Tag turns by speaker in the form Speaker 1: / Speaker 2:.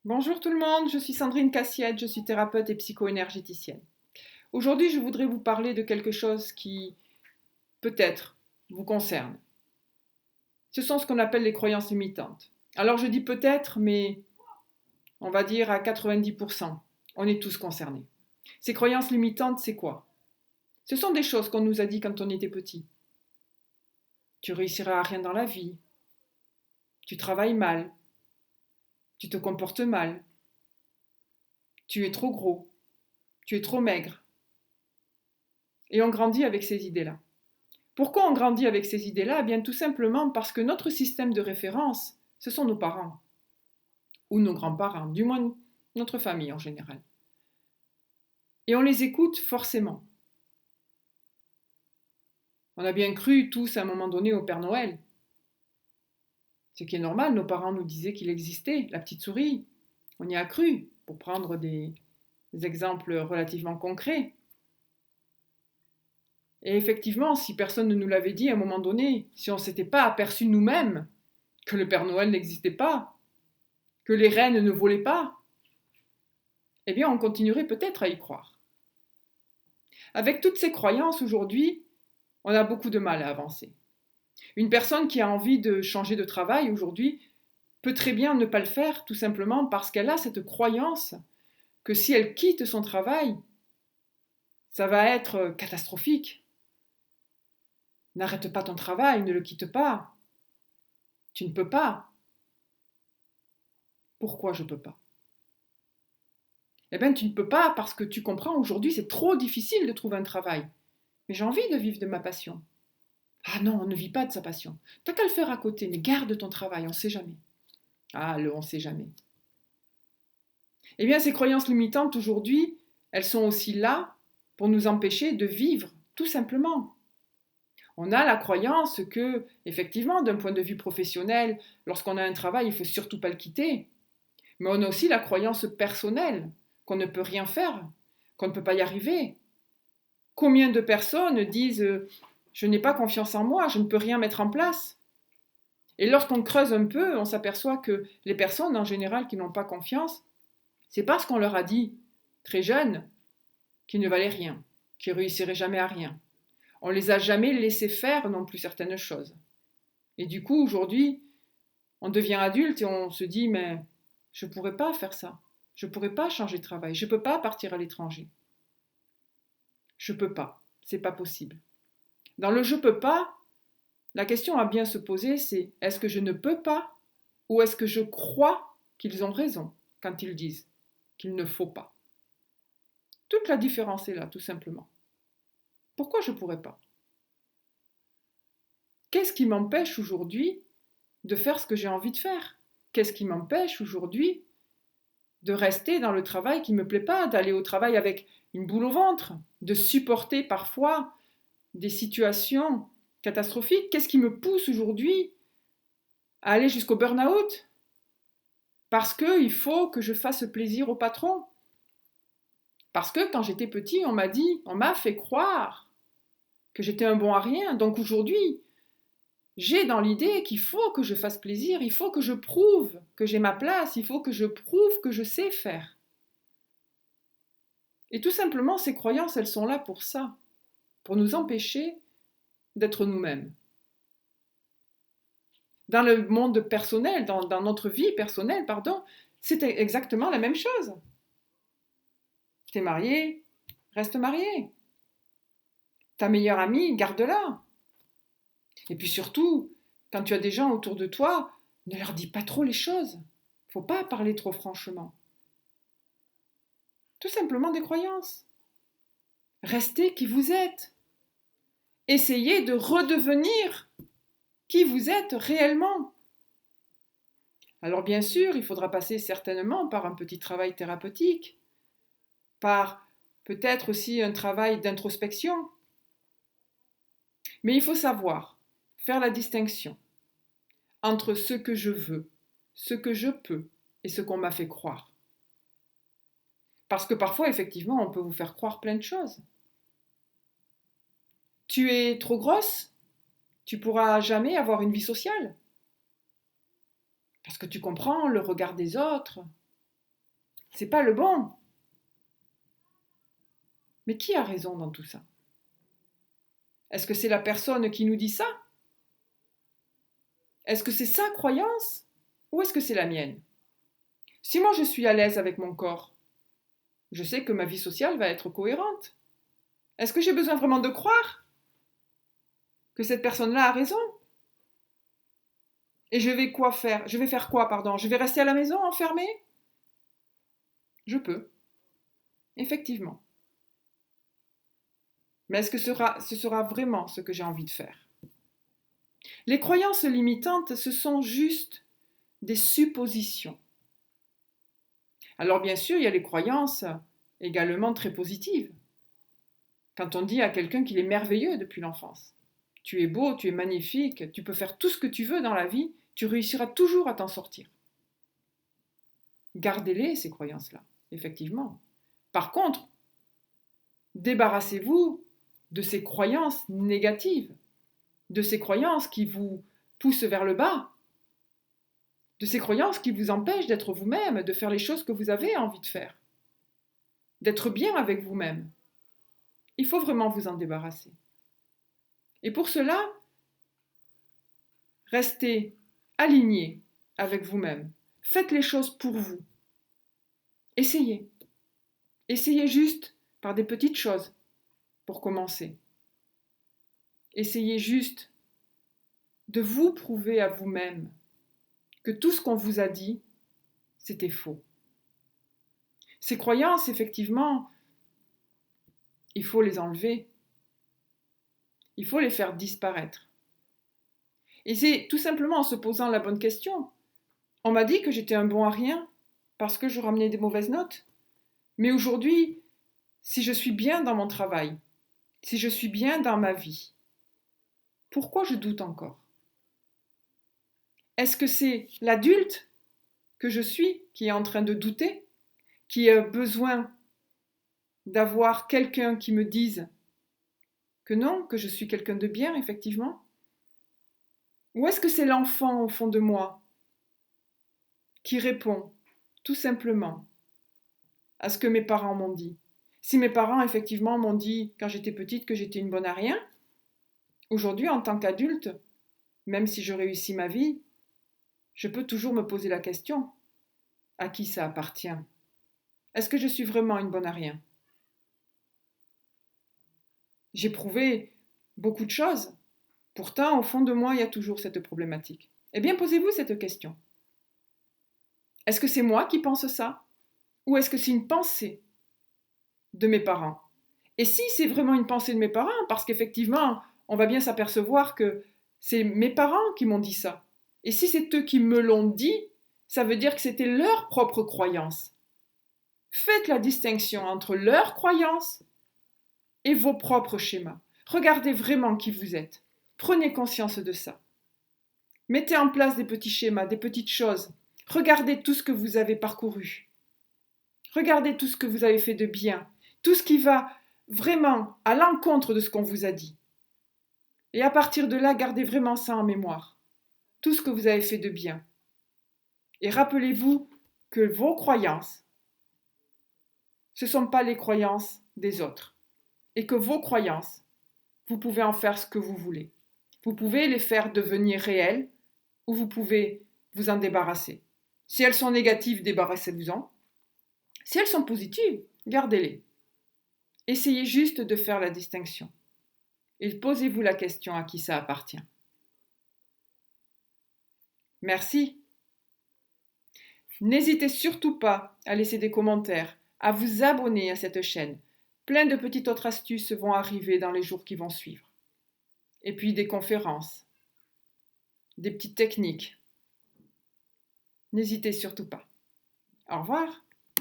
Speaker 1: Bonjour tout le monde, je suis Sandrine Cassiette, je suis thérapeute et psycho-énergéticienne. Aujourd'hui, je voudrais vous parler de quelque chose qui, peut-être, vous concerne. Ce sont ce qu'on appelle les croyances limitantes. Alors je dis peut-être, mais on va dire à 90%, on est tous concernés. Ces croyances limitantes, c'est quoi? Ce sont des choses qu'on nous a dit quand on était petit. Tu réussiras à rien dans la vie, tu travailles mal, tu te comportes mal, tu es trop gros, tu es trop maigre. Et on grandit avec ces idées-là. Pourquoi on grandit avec ces idées-là? Eh bien, tout simplement parce que notre système de référence, ce sont nos parents ou nos grands-parents, du moins notre famille en général. Et on les écoute forcément. On a bien cru tous à un moment donné au Père Noël. Ce qui est normal, nos parents nous disaient qu'il existait, la petite souris. On y a cru, pour prendre des exemples relativement concrets. Et effectivement, si personne ne nous l'avait dit à un moment donné, si on ne s'était pas aperçu nous-mêmes que le Père Noël n'existait pas, que les reines ne volaient pas, eh bien on continuerait peut-être à y croire. Avec toutes ces croyances aujourd'hui, on a beaucoup de mal à avancer. Une personne qui a envie de changer de travail aujourd'hui peut très bien ne pas le faire, tout simplement parce qu'elle a cette croyance que si elle quitte son travail, ça va être catastrophique. N'arrête pas ton travail, ne le quitte pas. Tu ne peux pas. Pourquoi je ne peux pas? Eh bien, tu ne peux pas parce que tu comprends, aujourd'hui, c'est trop difficile de trouver un travail. Mais j'ai envie de vivre de ma passion. Ah non, on ne vit pas de sa passion. T'as qu'à le faire à côté, mais garde ton travail, on ne sait jamais. Ah, le on ne sait jamais. Eh bien, ces croyances limitantes aujourd'hui, elles sont aussi là pour nous empêcher de vivre, tout simplement. On a la croyance que, effectivement, d'un point de vue professionnel, lorsqu'on a un travail, il ne faut surtout pas le quitter. Mais on a aussi la croyance personnelle, qu'on ne peut rien faire, qu'on ne peut pas y arriver. Combien de personnes disent je n'ai pas confiance en moi, je ne peux rien mettre en place. Et lorsqu'on creuse un peu, on s'aperçoit que les personnes en général qui n'ont pas confiance, c'est parce qu'on leur a dit, très jeunes, qu'ils ne valaient rien, qu'ils ne réussiraient jamais à rien. On ne les a jamais laissés faire non plus certaines choses. Et du coup, aujourd'hui, on devient adulte et on se dit, mais je ne pourrais pas faire ça. Je ne pourrais pas changer de travail. Je ne peux pas partir à l'étranger. Je ne peux pas. C'est pas possible. Dans le je ne peux pas, la question à bien se poser, c'est est-ce que je ne peux pas ou est-ce que je crois qu'ils ont raison quand ils disent qu'il ne faut pas? Toute la différence est là, tout simplement. Pourquoi je ne pourrais pas? Qu'est-ce qui m'empêche aujourd'hui de faire ce que j'ai envie de faire? Qu'est-ce qui m'empêche aujourd'hui de rester dans le travail qui ne me plaît pas, d'aller au travail avec une boule au ventre, de supporter parfois des situations catastrophiques? Qu'est-ce qui me pousse aujourd'hui à aller jusqu'au burn-out? Parce qu'il faut que je fasse plaisir au patron. Parce que quand j'étais petit, on m'a fait croire que j'étais un bon à rien. Donc aujourd'hui, j'ai dans l'idée qu'il faut que je fasse plaisir, il faut que je prouve que j'ai ma place, il faut que je prouve que je sais faire. Et tout simplement, ces croyances, elles sont là pour ça, pour nous empêcher d'être nous-mêmes. Dans le monde personnel, dans notre vie personnelle, pardon, c'est exactement la même chose. T'es marié, reste marié. Ta meilleure amie, garde-la. Et puis surtout, quand tu as des gens autour de toi, ne leur dis pas trop les choses. Faut pas parler trop franchement. Tout simplement des croyances. Restez qui vous êtes. Essayez de redevenir qui vous êtes réellement. Alors bien sûr, il faudra passer certainement par un petit travail thérapeutique, par peut-être aussi un travail d'introspection. Mais il faut savoir faire la distinction entre ce que je veux, ce que je peux et ce qu'on m'a fait croire. Parce que parfois, effectivement, on peut vous faire croire plein de choses. Tu es trop grosse, tu pourras jamais avoir une vie sociale. Parce que tu comprends le regard des autres. C'est pas le bon. Mais qui a raison dans tout ça? Est-ce que c'est la personne qui nous dit ça? Est-ce que c'est sa croyance? Ou est-ce que c'est la mienne? Si moi je suis à l'aise avec mon corps, je sais que ma vie sociale va être cohérente. Est-ce que j'ai besoin vraiment de croire que cette personne-là a raison? Et je vais quoi faire? Je vais faire quoi, pardon? Je vais rester à la maison enfermée? Je peux, effectivement. Mais est-ce que ce sera vraiment ce que j'ai envie de faire? Les croyances limitantes, ce sont juste des suppositions. Alors bien sûr, il y a les croyances également très positives. Quand on dit à quelqu'un qu'il est merveilleux depuis l'enfance, tu es beau, tu es magnifique, tu peux faire tout ce que tu veux dans la vie, tu réussiras toujours à t'en sortir. Gardez-les, ces croyances-là, effectivement. Par contre, débarrassez-vous de ces croyances négatives, de ces croyances qui vous poussent vers le bas, de ces croyances qui vous empêchent d'être vous-même, de faire les choses que vous avez envie de faire, d'être bien avec vous-même. Il faut vraiment vous en débarrasser. Et pour cela, restez aligné avec vous-même. Faites les choses pour vous. Essayez. Essayez juste par des petites choses pour commencer. Essayez juste de vous prouver à vous-même que tout ce qu'on vous a dit, c'était faux. Ces croyances, effectivement, il faut les enlever. Il faut les faire disparaître. Et c'est tout simplement en se posant la bonne question. On m'a dit que j'étais un bon à rien parce que je ramenais des mauvaises notes. Mais aujourd'hui, si je suis bien dans mon travail, si je suis bien dans ma vie, pourquoi je doute encore? Est-ce que c'est l'adulte que je suis qui est en train de douter, qui a besoin d'avoir quelqu'un qui me dise que non, que je suis quelqu'un de bien, effectivement? Ou est-ce que c'est l'enfant au fond de moi qui répond tout simplement à ce que mes parents m'ont dit? Si mes parents, effectivement, m'ont dit quand j'étais petite que j'étais une bonne à rien, aujourd'hui, en tant qu'adulte, même si je réussis ma vie, je peux toujours me poser la question, à qui ça appartient? Est-ce que je suis vraiment une bonne à rien? J'ai prouvé beaucoup de choses. Pourtant, au fond de moi, il y a toujours cette problématique. Eh bien, posez-vous cette question. Est-ce que c'est moi qui pense ça? Ou est-ce que c'est une pensée de mes parents? Et si c'est vraiment une pensée de mes parents, parce qu'effectivement, on va bien s'apercevoir que c'est mes parents qui m'ont dit ça. Et si c'est eux qui me l'ont dit, ça veut dire que c'était leur propre croyance. Faites la distinction entre leurs croyances et vos propres schémas. Regardez vraiment qui vous êtes. Prenez conscience de ça. Mettez en place des petits schémas, des petites choses. Regardez tout ce que vous avez parcouru. Regardez tout ce que vous avez fait de bien. Tout ce qui va vraiment à l'encontre de ce qu'on vous a dit. Et à partir de là, gardez vraiment ça en mémoire. Tout ce que vous avez fait de bien. Et rappelez-vous que vos croyances, ce ne sont pas les croyances des autres. Et que vos croyances, vous pouvez en faire ce que vous voulez. Vous pouvez les faire devenir réelles ou vous pouvez vous en débarrasser. Si elles sont négatives, débarrassez-vous-en. Si elles sont positives, gardez-les. Essayez juste de faire la distinction. Et posez-vous la question à qui ça appartient. Merci. N'hésitez surtout pas à laisser des commentaires, à vous abonner à cette chaîne. Plein de petites autres astuces vont arriver dans les jours qui vont suivre. Et puis des conférences, des petites techniques. N'hésitez surtout pas. Au revoir.